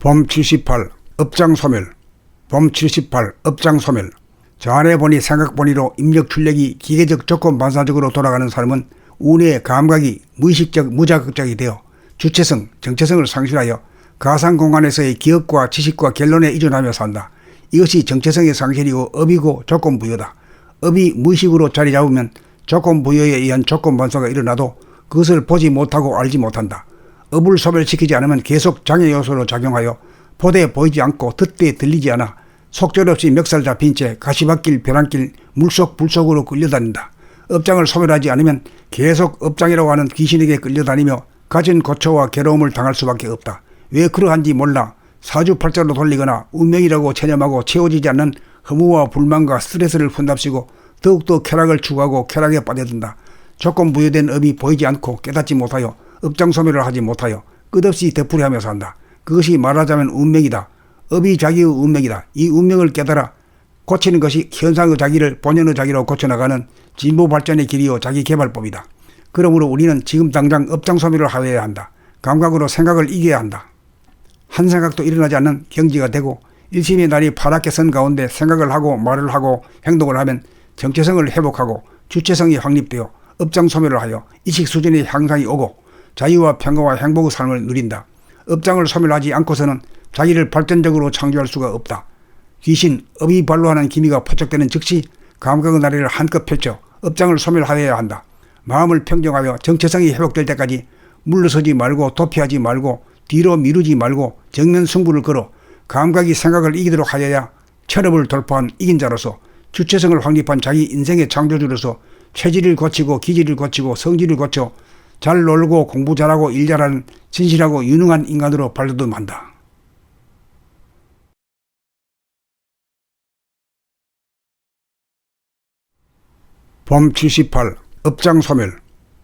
범 78 업장소멸. 범 78 업장소멸. 저 안에 보니 생각보니로 입력 출력이 기계적 조건 반사적으로 돌아가는 사람은 운의 감각이 무의식적 무자극적이 되어 주체성, 정체성을 상실하여 가상공간에서의 기억과 지식과 결론에 의존하며 산다. 이것이 정체성의 상실이고 업이고 조건부여다. 업이 무의식으로 자리 잡으면 조건부여에 의한 조건 반사가 일어나도 그것을 보지 못하고 알지 못한다. 업을 소멸시키지 않으면 계속 장애 요소로 작용하여 보되 보이지 않고 듣되 들리지 않아 속절없이 멱살 잡힌 채 가시밭길 벼랑길 물속 불속으로 끌려다닌다. 업장을 소멸하지 않으면 계속 업장이라고 하는 귀신에게 끌려다니며 가진 고초와 괴로움을 당할 수밖에 없다. 왜 그러한지 몰라 사주팔자로 돌리거나 운명이라고 체념하고 채워지지 않는 허무와 불만과 스트레스를 푼답시고 더욱더 쾌락을 추구하고 쾌락에 빠져든다. 조건 부여된 업이 보이지 않고 깨닫지 못하여 업장소멸을 하지 못하여 끝없이 되풀이하며 산다. 그것이 말하자면 운명이다. 업이 자기의 운명이다. 이 운명을 깨달아 고치는 것이 현상의 자기를 본연의 자기로 고쳐나가는 진보 발전의 길이요 자기 개발법이다. 그러므로 우리는 지금 당장 업장소멸을 하여야 한다. 감각으로 생각을 이겨야 한다. 한 생각도 일어나지 않는 경지가 되고 일심의 날이 파랗게 선 가운데 생각을 하고 말을 하고 행동을 하면 정체성을 회복하고 주체성이 확립되어 업장소멸을 하여意식 수준의 향상이 오고 자유와 평화와 행복의 삶을 누린다. 업장을 소멸하지 않고서는 자기를 발전적으로 창조할 수가 없다. 귀신, 업이 발로하는 기미가 포착되는 즉시 감각의 나래를 한껏 펼쳐 업장을 소멸하여야 한다. 마음을 평정하여 정체성이 회복될 때까지 물러서지 말고 도피하지 말고 뒤로 미루지 말고 정면 승부를 걸어 감각이 생각을 이기도록 하여야 철업을 돌파한 이긴 자로서 주체성을 확립한 자기 인생의 창조주로서 체질을 고치고 기질을 고치고 성질을 고쳐 잘 놀고 공부 잘하고 일 잘하는 진실하고 유능한 인간으로 발돋움한다. 범 78 업장소멸.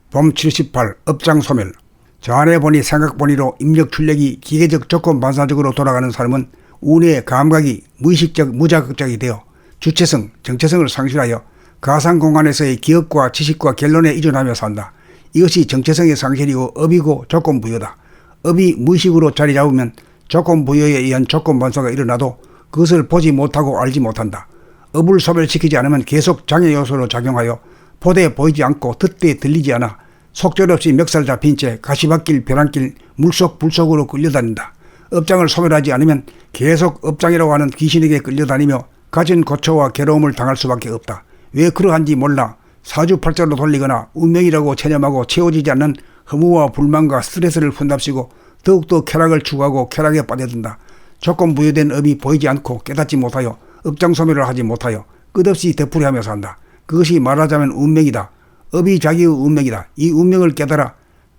범 78 업장소멸. 저 안에 보니 생각보니로 입력 출력이 기계적 조건 반사적으로 돌아가는 사람은 운의 감각이 무의식적 무자극적이 되어 주체성, 정체성을 상실하여 가상공간에서의 기억과 지식과 결론에 의존하며 산다. 이것이 정체성의 상실이고 업이고 조건부여다. 업이 무의식으로 자리 잡으면 조건부여에 의한 조건 반사가 일어나도 그것을 보지 못하고 알지 못한다. 업을 소멸시키지 않으면 계속 장애 요소로 작용하여 보되 보이지 않고 듣되 들리지 않아 속절없이 멱살 잡힌 채 가시밭길 벼랑길 물속 불속으로 끌려다닌다. 업장을 소멸하지 않으면 계속 업장이라고 하는 귀신에게 끌려다니며 가진 고초와 괴로움을 당할 수밖에 없다. 왜 그러한지 몰라 사주팔자로 돌리거나 운명이라고 체념하고 채워지지 않는 허무와 불만과 스트레스를 푼답시고 더욱더 쾌락을 추구하고 쾌락에 빠져든다. 조건 부여된 업이 보이지 않고 깨닫지 못하여 업장소멸을 하지 못하여 끝없이 되풀이하며 산다. 그것이 말하자면 운명이다. 업이 자기의 운명이다. 이 운명을 깨달아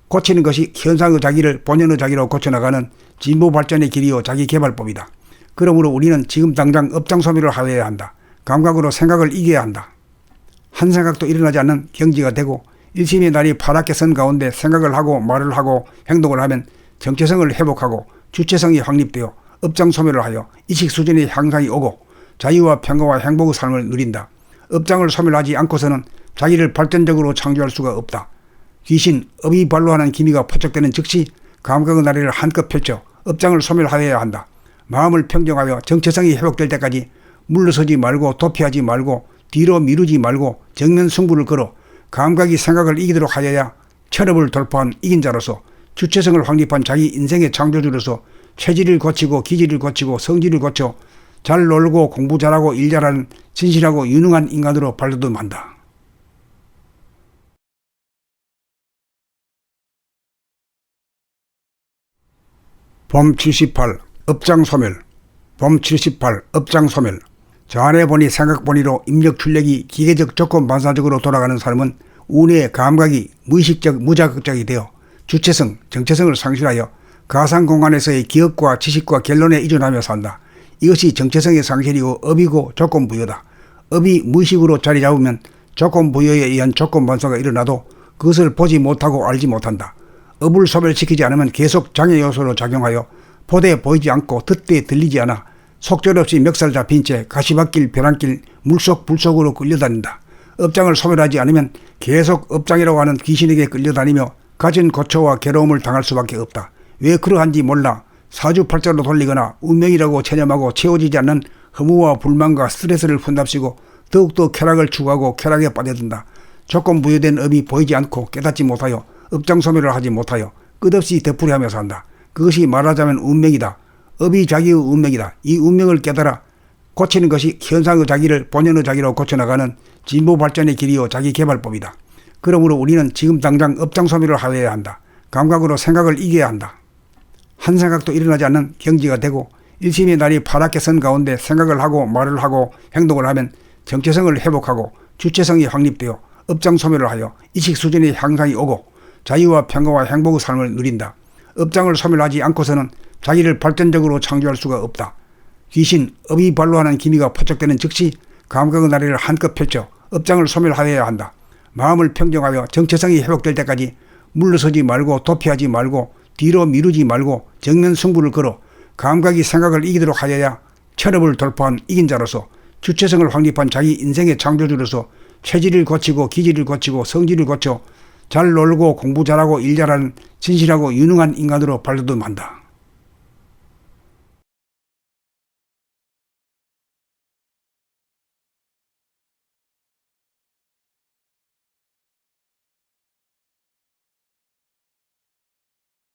고치는 것이 현상의 자기를 본연의 자기로 고쳐나가는 진보 발전의 길이요 자기 개발법이다. 그러므로 우리는 지금 당장 업장소멸을 하여야 한다. 감각으로 생각을 이겨야 한다. 한 생각도 일어나지 않는 경지가 되고 일심의 날이 파랗게 선 가운데 생각을 하고 말을 하고 행동을 하면 정체성을 회복하고 주체성이 확립되어 업장소멸을 하여意식 수준의 향상이 오고 자유와 평화와 행복의 삶을 누린다. 업장을 소멸하지 않고서는 자기를 발전적으로 창조할 수가 없다. 귀신, 업이 발로하는 기미가 포착되는 즉시 감각의 나래를 한껏 펼쳐 업장을 소멸하여야 한다. 마음을 평정하여 정체성이 회복될 때까지 물러서지 말고 도피하지 말고 뒤로 미루지 말고 정면 승부를 걸어 감각이 생각을 이기도록 하여야 철업을 돌파한 이긴 자로서 주체성을 확립한 자기 인생의 창조주로서 체질을 고치고 기질을 고치고 성질을 고쳐 잘 놀고 공부 잘하고 일 잘하는 진실하고 유능한 인간으로 발돋움한다. 범 78 업장소멸. 범 78 업장소멸. 저 안에 보니 생각보니로 입력 출력이 기계적 조건 반사적으로 돌아가는 사람은 운의 감각이 무의식적 무자극적이 되어 주체성, 정체성을 상실하여 가상공간에서의 기억과 지식과 결론에 의존하며 산다. 이것이 정체성의 상실이고 업이고 조건부여다. 업이 무의식으로 자리 잡으면 조건부여에 의한 조건 반사가 일어나도 그것을 보지 못하고 알지 못한다. 업을 소멸시키지 않으면 계속 장애 요소로 작용하여 보되 보이지 않고 듣되 들리지 않아 속절없이 멱살 잡힌 채 가시밭길 벼랑길 물속 불속으로 끌려다닌다. 업장을 소멸하지 않으면 계속 업장이라고 하는 귀신에게 끌려다니며 가진 고초와 괴로움을 당할 수밖에 없다. 왜 그러한지 몰라 사주팔자로 돌리거나 운명이라고 체념하고 채워지지 않는 허무와 불만과 스트레스를 푼답시고 더욱더 쾌락을 추구하고 쾌락에 빠져든다. 조건 부여된 업이 보이지 않고 깨닫지 못하여 업장소멸을 하지 못하여 끝없이 되풀이하며 산다. 그것이 말하자면 운명이다. 업이 자기의 운명이다. 이 운명을 깨달아 고치는 것이 현상의 자기를 본연의 자기로 고쳐나가는 진보 발전의 길이요 자기 개발법이다. 그러므로 우리는 지금 당장 업장소멸을 하여야 한다. 감각으로 생각을 이겨야 한다. 한 생각도 일어나지 않는 경지가 되고 일심의 날이 파랗게 선 가운데 생각을 하고 말을 하고 행동을 하면 정체성을 회복하고 주체성이 확립되어 업장소멸을 하여意식 수준의 향상이 오고 자유와 평화와 행복의 삶을 누린다. 업장을 소멸하지 않고서는 자기를 발전적으로 창조할 수가 없다. 귀신, 업이 발로하는 기미가 포착되는 즉시 감각의 나래를 한껏 펼쳐 업장을 소멸하여야 한다. 마음을 평정하여 정체성이 회복될 때까지 물러서지 말고 도피하지 말고 뒤로 미루지 말고 정면 승부를 걸어 감각이 생각을 이기도록 하여야 철업을 돌파한 이긴 자로서 주체성을 확립한 자기 인생의 창조주로서 체질을 고치고 기질을 고치고 성질을 고쳐 잘 놀고 공부 잘하고 일 잘하는 진실하고 유능한 인간으로 발돋움한다.